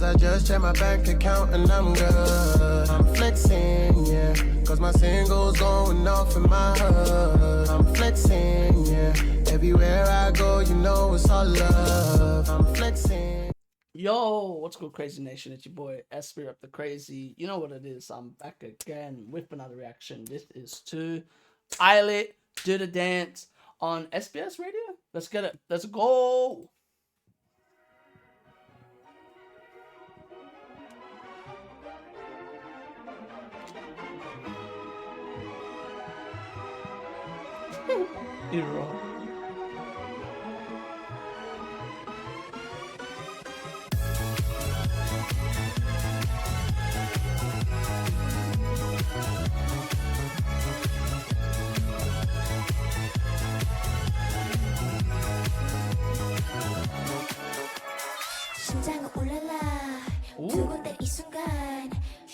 I just check my bank account and I'm good. I'm flexing, yeah, cause my singles going off in my hood. I'm flexing, yeah, everywhere I go, you know it's all love. I'm flexing. Yo, what's good, Crazy Nation? It's your boy Espy up the Crazy. You know what it is. I'm back again with another reaction. This is to ILLIT, Do the Dance on SBS Radio. Let's get it. Let's go. Hero.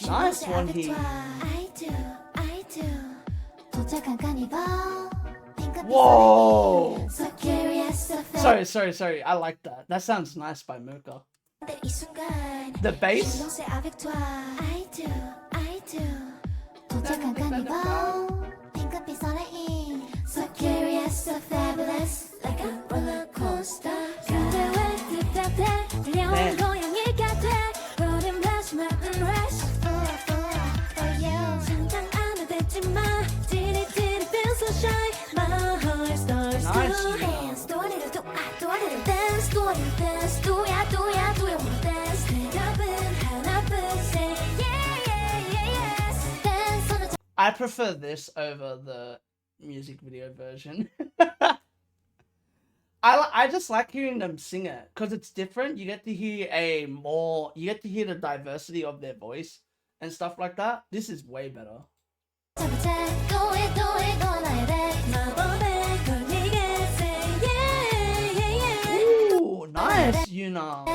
Nice one here. Whoa! Sorry. I like that. That sounds nice by Mocha. The bass? So curious, so fabulous, like a roller coaster. I prefer this over the music video version. I just like hearing them sing it because it's different. You get to hear the diversity of their voice and stuff like that. This is way better. Ooh, nice, Yuna.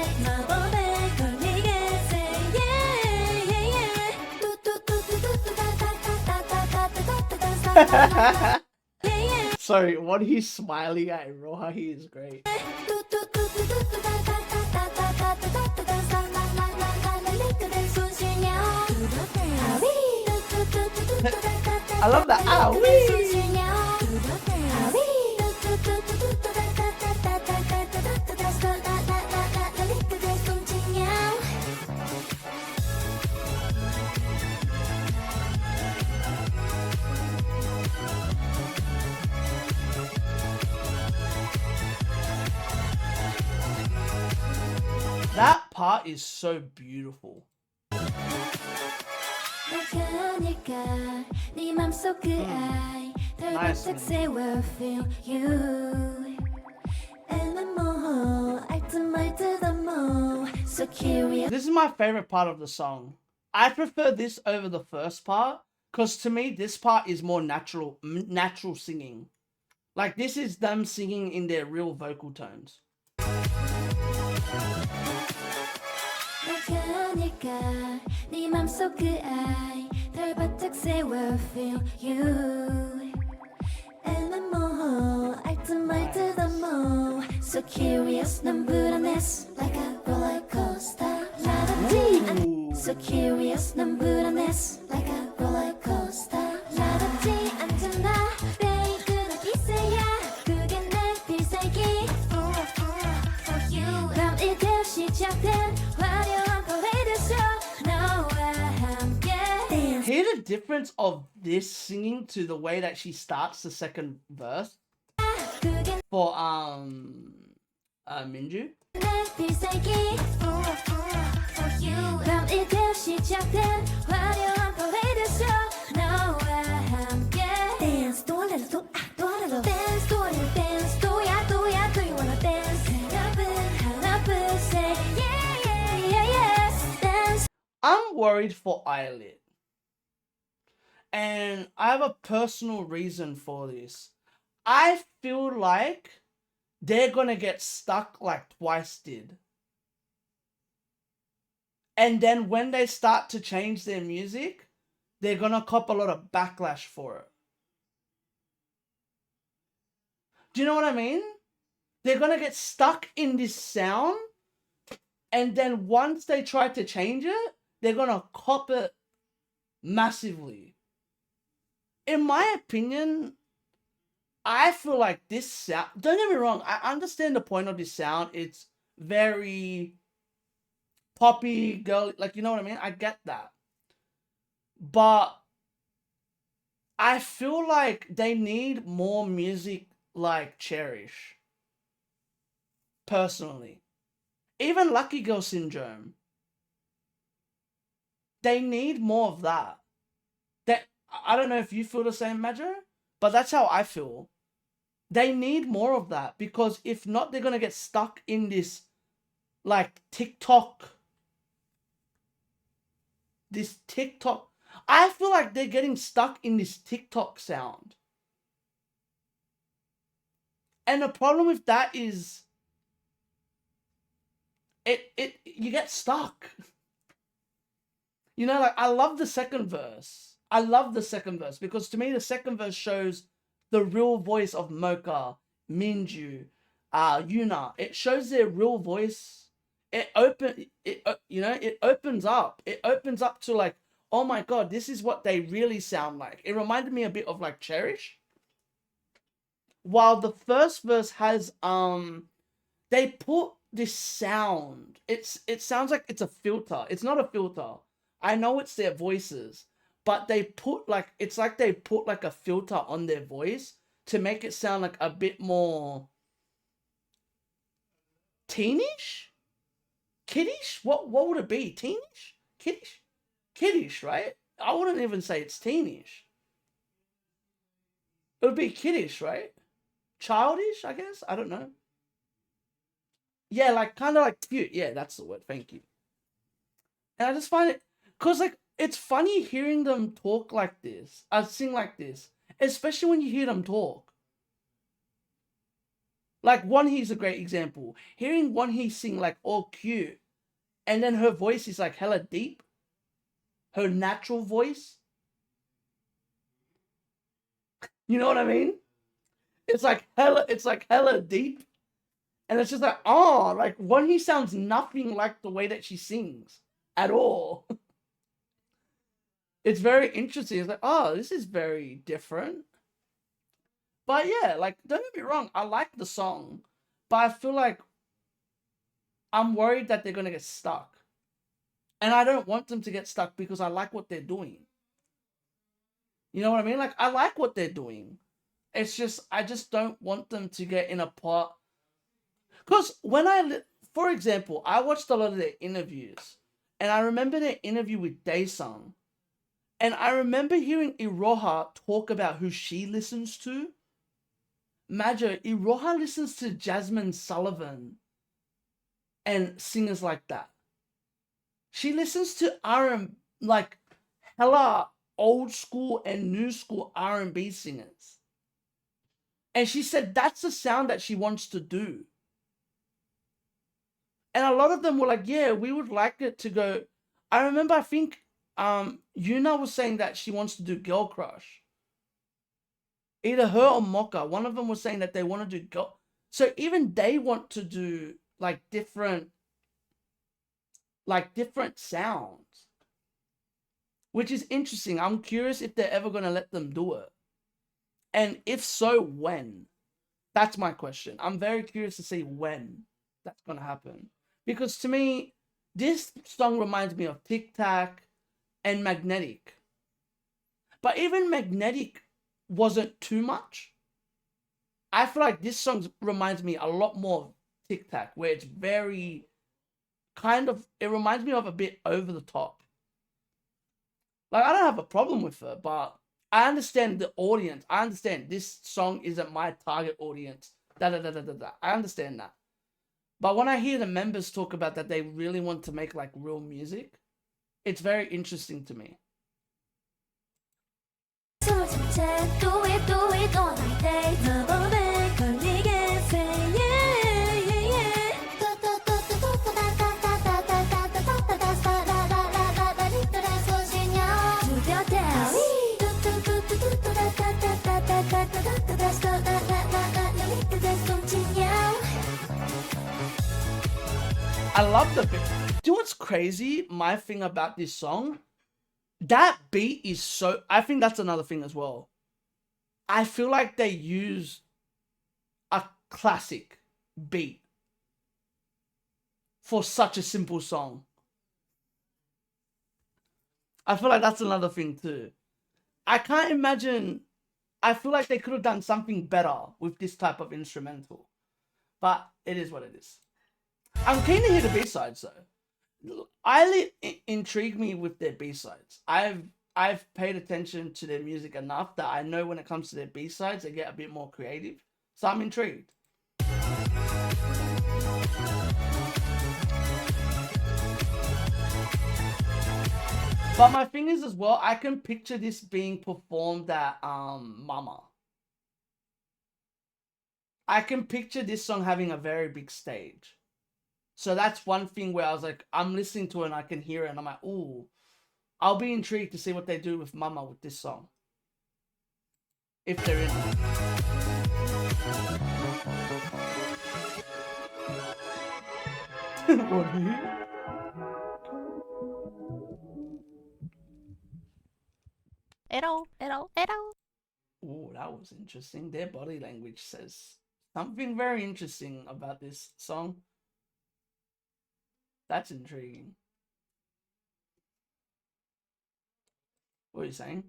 Sorry, what he's smiling at Roha, he is great. I love that. That part is so beautiful. Nice. This is my favorite part of the song. I prefer this over the first part because to me this part is more natural singing. Like this is them singing in their real vocal tones. So curious, numburaness, like a roller coaster. So curious, numburaness, like a roller coaster. Hear the difference of this singing to the way that she starts the second verse for Minju. I'm worried for ILLIT. And I have a personal reason for this. I feel like they're gonna get stuck like Twice did. And then when they start to change their music, they're gonna cop a lot of backlash for it. Do you know what I mean? They're gonna get stuck in this sound And then once they try to change it, they're gonna cop it massively. In my opinion, I feel like this sound, don't get me wrong, I understand the point of this sound. It's very poppy, girly, like, you know what I mean? I get that. But I feel like they need more music like Cherish. Personally. Even Lucky Girl Syndrome. They need more of that. I don't know if you feel the same, Major, but that's how I feel. They need more of that, because if not, they're gonna get stuck in this, like, TikTok. I feel like they're getting stuck in this TikTok sound. And the problem with that is, you get stuck. You know, like, I love the second verse. I love the second verse because to me the second verse shows the real voice of Mocha, Minju, Yuna. It shows their real voice. It opens up. It opens up to like, oh my god, this is what they really sound like. It reminded me a bit of like Cherish. While the first verse has they put this sound. It sounds like it's a filter. It's not a filter. I know it's their voices, but they put like, it's like they put like a filter on their voice to make it sound like a bit more teenish? Kiddish? What would it be? Teenish? Kiddish? Kiddish, right? I wouldn't even say it's teenish. It would be kiddish, right? Childish, I guess? I don't know. Yeah, like kind of like cute. Yeah, that's the word. Thank you. And I just find it, because like, it's funny hearing them talk like this, sing like this, especially when you hear them talk. Like, Wonhee's a great example. Hearing Wonhee sing like all cute, and then her voice is like hella deep. Her natural voice. You know what I mean? It's like hella deep. And it's just like, oh, like Wonhee sounds nothing like the way that she sings at all. It's very interesting. It's like, oh, this is very different. But yeah, like, don't get me wrong, I like the song, but I feel like I'm worried that they're gonna get stuck. And I don't want them to get stuck because I like what they're doing. You know what I mean? Like, I like what they're doing. It's just, I just don't want them to get in a pot. Because when for example, I watched a lot of their interviews, and I remember their interview with Daesung. And I remember hearing Iroha talk about who she listens to. Majo, Iroha listens to Jasmine Sullivan and singers like that. She listens to like hella old school and new school R&B singers. And she said that's the sound that she wants to do. And a lot of them were like, yeah, we would like it to go. I remember, I think Yuna was saying that she wants to do Girl Crush. Either her or Mocha. One of them was saying that they want to do Girl. So even they want to do like different sounds. Which is interesting. I'm curious if they're ever going to let them do it. And if so, when? That's my question. I'm very curious to see when that's going to happen. Because to me, this song reminds me of Tic Tac and Magnetic. But even Magnetic wasn't too much. I feel like this song reminds me a lot more of Tic Tac, where it's very it reminds me of a bit over the top. Like, I don't have a problem with it, but I understand the audience. I understand this song isn't my target audience. I understand that. But when I hear the members talk about that they really want to make like real music, it's very interesting to me. I love the beat. Do you know what's crazy? My thing about this song, that beat is so. I think that's another thing as well. I feel like they use a classic beat for such a simple song. I feel like that's another thing too. I can't imagine. I feel like they could have done something better with this type of instrumental. But it is what it is. I'm keen to hear the B-sides though. ILLIT intrigue me with their B-sides. I've paid attention to their music enough that I know when it comes to their B-sides, they get a bit more creative. So I'm intrigued. But my thing is as well, I can picture this being performed at Mama. I can picture this song having a very big stage. So that's one thing where I was like, I'm listening to it and I can hear it and I'm like, ooh, I'll be intrigued to see what they do with Mama with this song. If they're in it. What are you? Edo. Ooh, that was interesting. Their body language says something very interesting about this song. That's intriguing. What are you saying?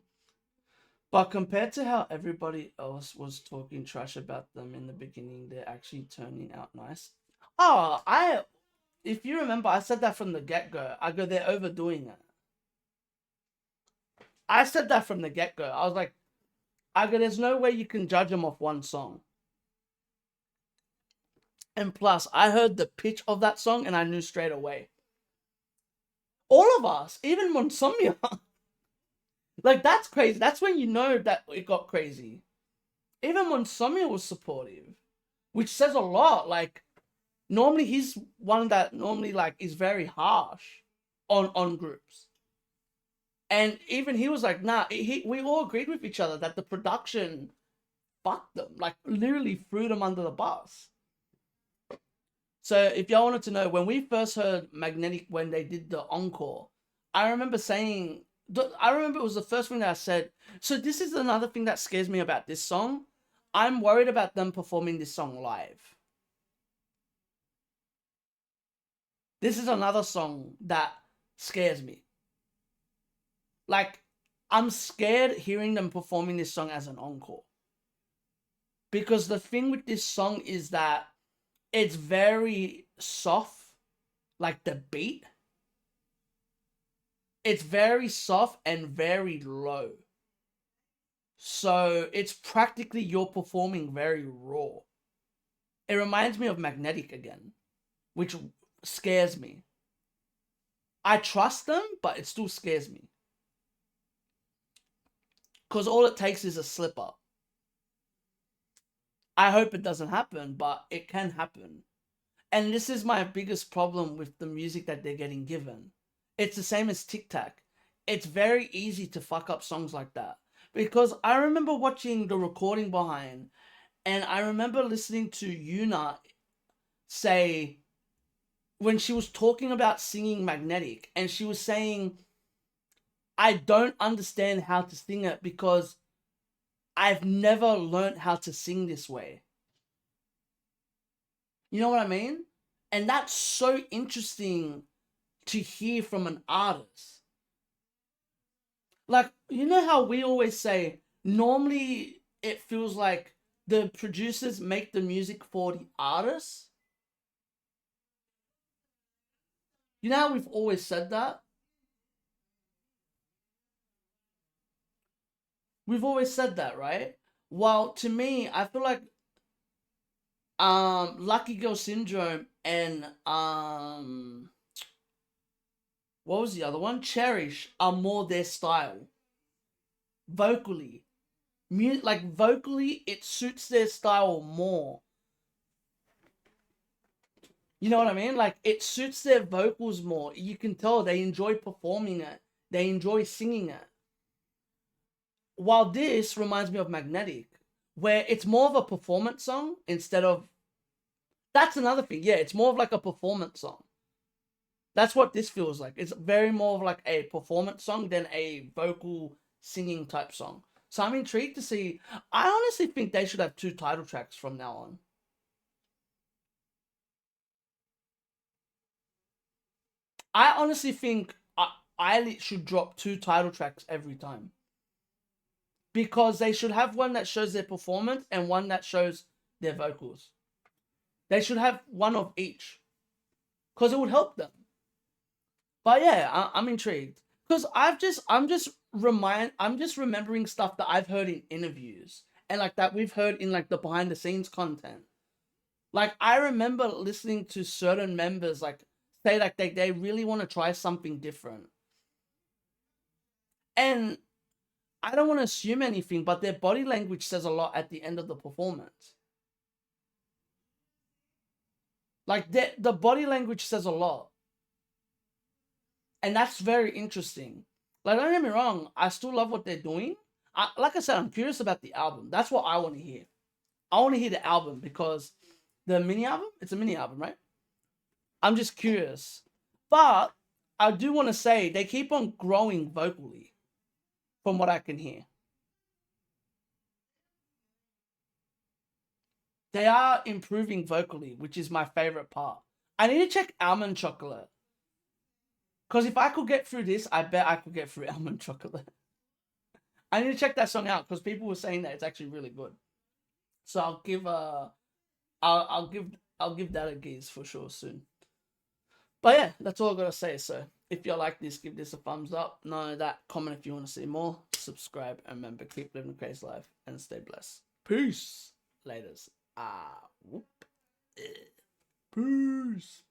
But compared to how everybody else was talking trash about them in the beginning, they're actually turning out nice. Oh, if you remember, I said that from the get-go. I go, they're overdoing it. I said that from the get-go. I was like, I go, there's no way you can judge them off one song. And plus, I heard the pitch of that song and I knew straight away. All of us, even Monsomia. Like, that's crazy. That's when you know that it got crazy. Even Monsomia was supportive, which says a lot. Like, normally he's one that normally, like, is very harsh on groups. And even he was like, nah, we all agreed with each other that the production fucked them. Like, literally threw them under the bus. So if y'all wanted to know, when we first heard Magnetic, when they did the encore, I remember saying, I remember it was the first thing that I said, so this is another thing that scares me about this song. I'm worried about them performing this song live. This is another song that scares me. Like, I'm scared hearing them performing this song as an encore. Because the thing with this song is that it's very soft, like the beat. It's very soft and very low. So it's practically you're performing very raw. It reminds me of Magnetic again, which scares me. I trust them, but it still scares me. Because all it takes is a slip up. I hope it doesn't happen, but it can happen. And this is my biggest problem with the music that they're getting given. It's the same as Tic Tac. It's very easy to fuck up songs like that. Because I remember watching the recording behind, and I remember listening to Yuna say, when she was talking about singing Magnetic, and she was saying, I don't understand how to sing it because I've never learned how to sing this way. You know what I mean? And that's so interesting to hear from an artist. Like, you know how we always say, normally it feels like the producers make the music for the artists? You know how we've always said that? We've always said that, right? Well, to me, I feel like Lucky Girl Syndrome and what was the other one? Cherish are more their style. Vocally. Like vocally, it suits their style more. You know what I mean? Like, it suits their vocals more. You can tell they enjoy performing it. They enjoy singing it. While this reminds me of Magnetic, where it's more of a performance song instead of... That's another thing. Yeah, it's more of like a performance song. That's what this feels like. It's very more of like a performance song than a vocal singing type song. So I'm intrigued to see. I honestly think they should have 2 title tracks from now on. I honestly think ILLIT should drop 2 title tracks every time. Because they should have one that shows their performance and one that shows their vocals. They should have one of each. Because it would help them. But yeah, I'm intrigued. Because I'm just remembering stuff that I've heard in interviews. And like that we've heard in like the behind the scenes content. Like I remember listening to certain members like say like they really want to try something different. And I don't want to assume anything, but their body language says a lot at the end of the performance. Like the body language says a lot. And that's very interesting. Like, don't get me wrong, I still love what they're doing. Like I said, I'm curious about the album. That's what I want to hear. I want to hear the album because the mini album, it's a mini album, right? I'm just curious. But I do want to say they keep on growing vocally from what I can hear. They are improving vocally, which is my favorite part. I need to check Almond Chocolate. Because if I could get through this, I bet I could get through Almond Chocolate. I need to check that song out because people were saying that it's actually really good. So I'll give I'll give that a gaze for sure soon. But yeah, that's all I gotta say. So if you like this, give this a thumbs up. None of that. Comment if you want to see more. Subscribe and remember, keep living a crazy life and stay blessed. Peace. Laters. Whoop. Peace.